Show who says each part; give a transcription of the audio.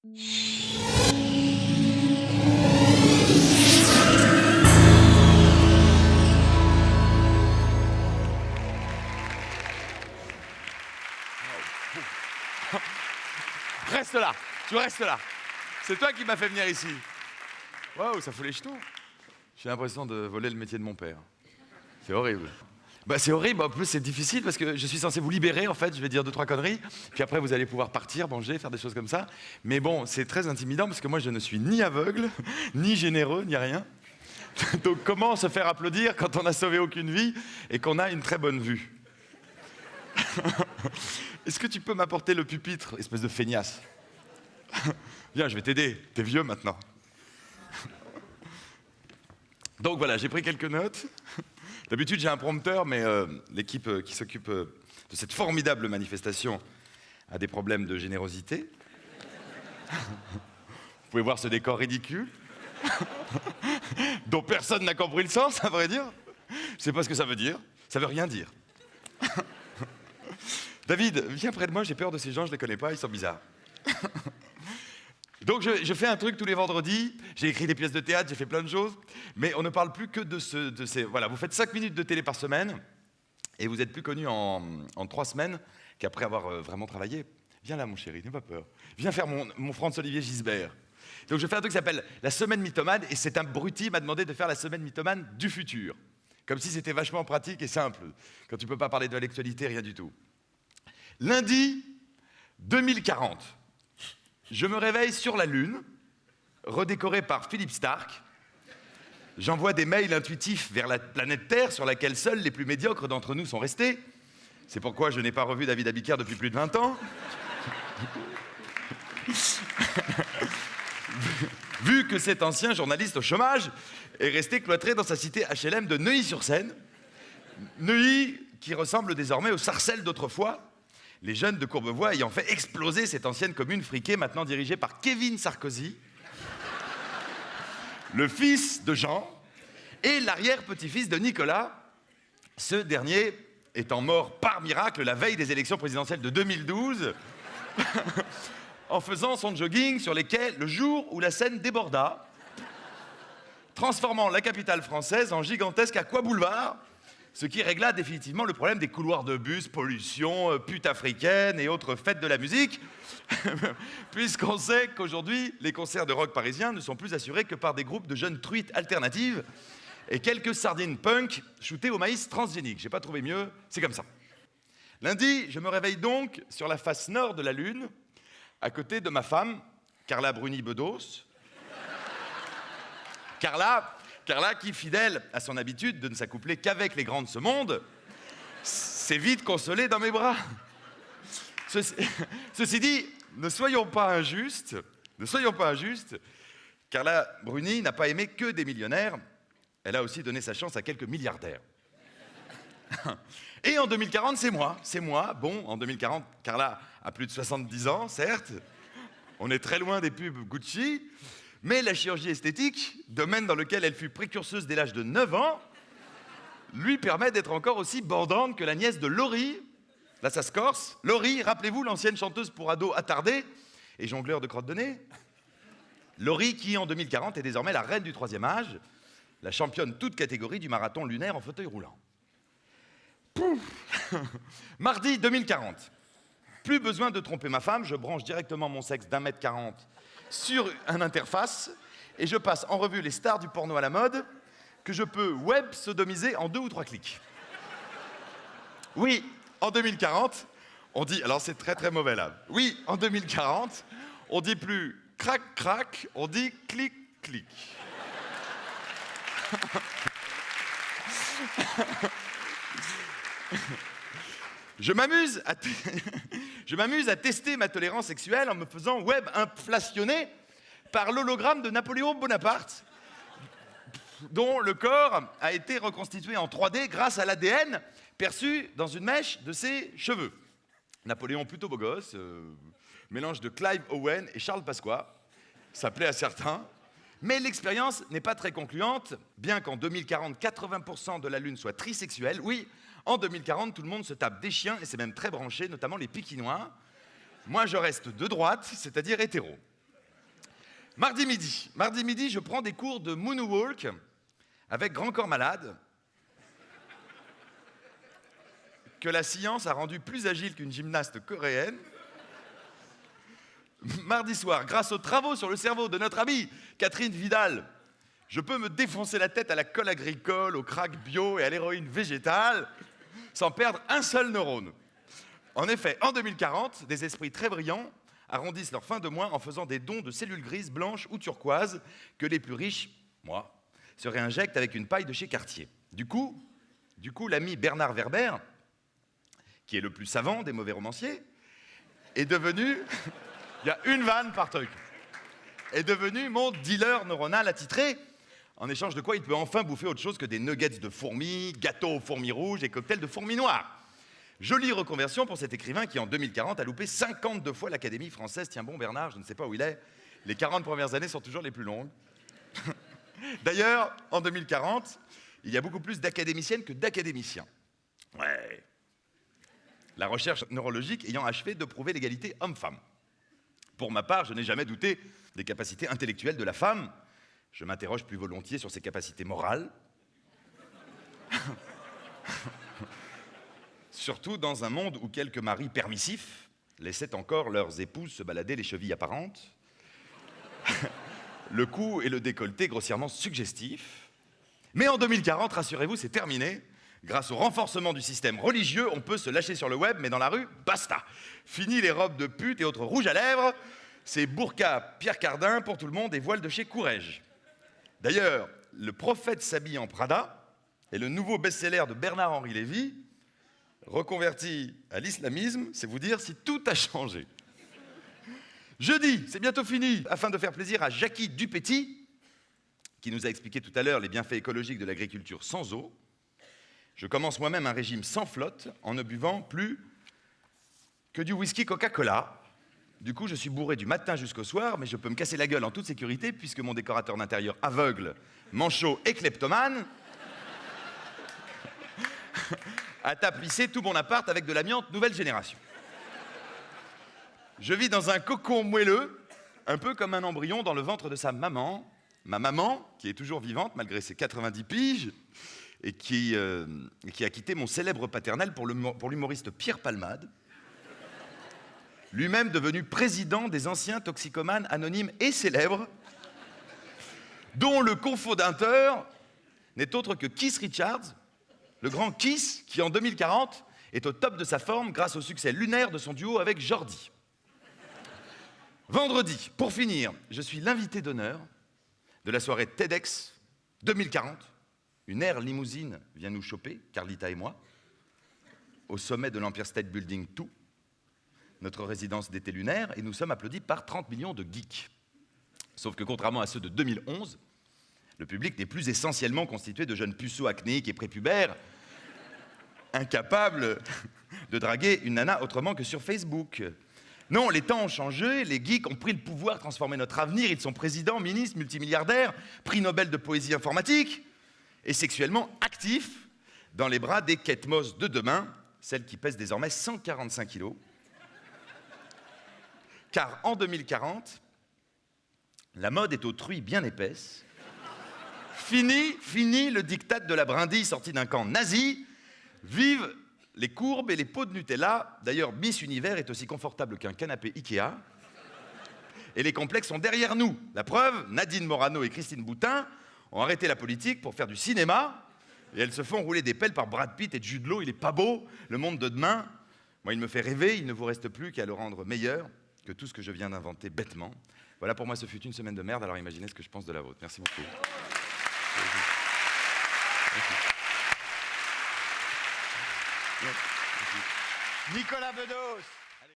Speaker 1: Reste là, tu restes là. C'est toi qui m'as fait venir ici. Waouh, ça fout les jetons. J'ai l'impression de voler le métier de mon père. C'est horrible. Bah, c'est horrible, en plus c'est difficile parce que je suis censé vous libérer en fait, je vais dire 2-3 conneries, puis après vous allez pouvoir partir, manger, faire des choses comme ça. Mais bon, c'est très intimidant parce que moi je ne suis ni aveugle, ni généreux, ni rien. Donc comment se faire applaudir quand on n'a sauvé aucune vie et qu'on a une très bonne vue? Est-ce que tu peux m'apporter le pupitre, espèce de feignasse? Viens, je vais t'aider, t'es vieux maintenant. Donc voilà, j'ai pris quelques notes. D'habitude, j'ai un prompteur, mais l'équipe qui s'occupe de cette formidable manifestation a des problèmes de générosité. Vous pouvez voir ce décor ridicule, dont personne n'a compris le sens, à vrai dire. Je ne sais pas ce que ça veut dire. Ça veut rien dire. David, viens près de moi, j'ai peur de ces gens, je ne les connais pas, ils sont bizarres. Donc je fais un truc tous les vendredis, j'ai écrit des pièces de théâtre, j'ai fait plein de choses, mais on ne parle plus que de ces... Voilà, vous faites 5 minutes de télé par semaine, et vous êtes plus connu en 3 semaines qu'après avoir vraiment travaillé. Viens là mon chéri, n'aie pas peur. Viens faire mon Franz-Olivier Gisbert. Donc je fais un truc qui s'appelle la semaine mythomane, et cet abruti m'a demandé de faire la semaine mythomane du futur. Comme si c'était vachement pratique et simple, quand tu ne peux pas parler de l'actualité, rien du tout. Lundi 2040. Je me réveille sur la Lune, redécoré par Philippe Stark. J'envoie des mails intuitifs vers la planète Terre, sur laquelle seuls les plus médiocres d'entre nous sont restés. C'est pourquoi je n'ai pas revu David Abiker depuis plus de 20 ans. Vu que cet ancien journaliste au chômage est resté cloîtré dans sa cité HLM de Neuilly-sur-Seine. Neuilly qui ressemble désormais au Sarcelles d'autrefois. Les jeunes de Courbevoie ayant fait exploser cette ancienne commune friquée, maintenant dirigée par Kevin Sarkozy, le fils de Jean et l'arrière-petit-fils de Nicolas, ce dernier étant mort par miracle la veille des élections présidentielles de 2012, en faisant son jogging sur les quais le jour où la Seine déborda, transformant la capitale française en gigantesque aquaboulevard, ce qui régla définitivement le problème des couloirs de bus, pollution, pute africaine et autres fêtes de la musique, puisqu'on sait qu'aujourd'hui, les concerts de rock parisiens ne sont plus assurés que par des groupes de jeunes truites alternatives et quelques sardines punk shootées au maïs transgénique. J'ai pas trouvé mieux, c'est comme ça. Lundi, je me réveille donc sur la face nord de la Lune, à côté de ma femme, Carla Bruni-Bedos. Carla, qui, fidèle à son habitude de ne s'accoupler qu'avec les grands de ce monde, s'est vite consolée dans mes bras. Ceci dit, ne soyons pas injustes. Carla Bruni n'a pas aimé que des millionnaires. Elle a aussi donné sa chance à quelques milliardaires. Et en 2040, c'est moi. Bon, en 2040, Carla a plus de 70 ans, certes. On est très loin des pubs Gucci. Mais la chirurgie esthétique, domaine dans lequel elle fut précurseuse dès l'âge de 9 ans, lui permet d'être encore aussi bandante que la nièce de Laurie. Là, ça se corse. Laurie, rappelez-vous, l'ancienne chanteuse pour ados attardée et jongleur de crotte de nez. Laurie qui, en 2040, est désormais la reine du 3e âge, la championne toute catégorie du marathon lunaire en fauteuil roulant. Pouf. Mardi 2040. Plus besoin de tromper ma femme, je branche directement mon sexe d'1m40 sur une interface et je passe en revue les stars du porno à la mode que je peux web sodomiser en 2 ou 3 clics. Oui, en 2040, on dit... Alors c'est très très mauvais là. Oui, en 2040, on dit plus crac crac, on dit clic clic. Je m'amuse à tester ma tolérance sexuelle en me faisant web inflationner par l'hologramme de Napoléon Bonaparte, dont le corps a été reconstitué en 3D grâce à l'ADN perçu dans une mèche de ses cheveux. Napoléon plutôt beau gosse, mélange de Clive Owen et Charles Pasqua, ça plaît à certains. Mais l'expérience n'est pas très concluante, bien qu'en 2040, 80% de la Lune soit trisexuelle. Oui, en 2040, tout le monde se tape des chiens, et c'est même très branché, notamment les Pékinois. Moi, je reste de droite, c'est-à-dire hétéro. Mardi midi, je prends des cours de moonwalk avec Grand Corps Malade, que la science a rendu plus agile qu'une gymnaste coréenne. Mardi soir, grâce aux travaux sur le cerveau de notre amie Catherine Vidal, je peux me défoncer la tête à la colle agricole, au crack bio et à l'héroïne végétale sans perdre un seul neurone. En effet, en 2040, des esprits très brillants arrondissent leur fin de mois en faisant des dons de cellules grises, blanches ou turquoises que les plus riches, moi, se réinjectent avec une paille de chez Cartier. Du coup, l'ami Bernard Werber, qui est le plus savant des mauvais romanciers, est devenu... Il y a une vanne par truc. Est devenu mon dealer neuronal attitré, en échange de quoi il peut enfin bouffer autre chose que des nuggets de fourmis, gâteaux aux fourmis rouges et cocktails de fourmis noires. Jolie reconversion pour cet écrivain qui, en 2040, a loupé 52 fois l'Académie française. Tiens bon, Bernard, je ne sais pas où il est. Les 40 premières années sont toujours les plus longues. D'ailleurs, en 2040, il y a beaucoup plus d'académiciennes que d'académiciens. Ouais. La recherche neurologique ayant achevé de prouver l'égalité homme-femme. Pour ma part, je n'ai jamais douté des capacités intellectuelles de la femme. Je m'interroge plus volontiers sur ses capacités morales. Surtout dans un monde où quelques maris permissifs laissaient encore leurs épouses se balader les chevilles apparentes, le cou et le décolleté grossièrement suggestifs. Mais en 2040, rassurez-vous, c'est terminé. Grâce au renforcement du système religieux, on peut se lâcher sur le web, mais dans la rue, basta. Fini les robes de pute et autres rouges à lèvres, c'est burqa Pierre Cardin pour tout le monde et voile de chez Courrèges. D'ailleurs, Le prophète s'habille en Prada est le nouveau best-seller de Bernard-Henri Lévy, reconverti à l'islamisme, c'est vous dire si tout a changé. Jeudi, c'est bientôt fini, afin de faire plaisir à Jackie Dupetit, qui nous a expliqué tout à l'heure les bienfaits écologiques de l'agriculture sans eau. Je commence moi-même un régime sans flotte en ne buvant plus que du whisky Coca-Cola. Du coup, je suis bourré du matin jusqu'au soir, mais je peux me casser la gueule en toute sécurité puisque mon décorateur d'intérieur aveugle, manchot et kleptomane a tapissé tout mon appart avec de l'amiante nouvelle génération. Je vis dans un cocon moelleux, un peu comme un embryon dans le ventre de sa maman. Ma maman, qui est toujours vivante malgré ses 90 piges, et qui a quitté mon célèbre paternel pour l'humoriste Pierre Palmade, lui-même devenu président des anciens toxicomanes anonymes et célèbres, dont le cofondateur n'est autre que Keith Richards, le grand Keith, qui en 2040 est au top de sa forme grâce au succès lunaire de son duo avec Jordi. Vendredi, pour finir, je suis l'invité d'honneur de la soirée TEDx 2040. Une aire limousine vient nous choper, Carlita et moi, au sommet de l'Empire State Building 2, notre résidence d'été lunaire, et nous sommes applaudis par 30 millions de geeks. Sauf que contrairement à ceux de 2011, le public n'est plus essentiellement constitué de jeunes puceaux acnéiques et prépubères, incapables de draguer une nana autrement que sur Facebook. Non, les temps ont changé, les geeks ont pris le pouvoir, transformé notre avenir, ils sont présidents, ministres, multimilliardaires, prix Nobel de poésie informatique, et sexuellement actifs dans les bras des Kate Moss de demain, celles qui pèsent désormais 145 kilos. Car en 2040, la mode est aux truies bien épaisses. Fini le diktat de la brindille sortie d'un camp nazi. Vive les courbes et les pots de Nutella. D'ailleurs, Miss Univers est aussi confortable qu'un canapé Ikea. Et les complexes sont derrière nous. La preuve, Nadine Morano et Christine Boutin ont arrêté la politique pour faire du cinéma. Et elles se font rouler des pelles par Brad Pitt et Jude Law. Il est pas beau, le monde de demain. Moi, il me fait rêver. Il ne vous reste plus qu'à le rendre meilleur que tout ce que je viens d'inventer bêtement. Voilà, pour moi, ce fut une semaine de merde. Alors imaginez ce que je pense de la vôtre. Merci beaucoup. Nicolas Bedos.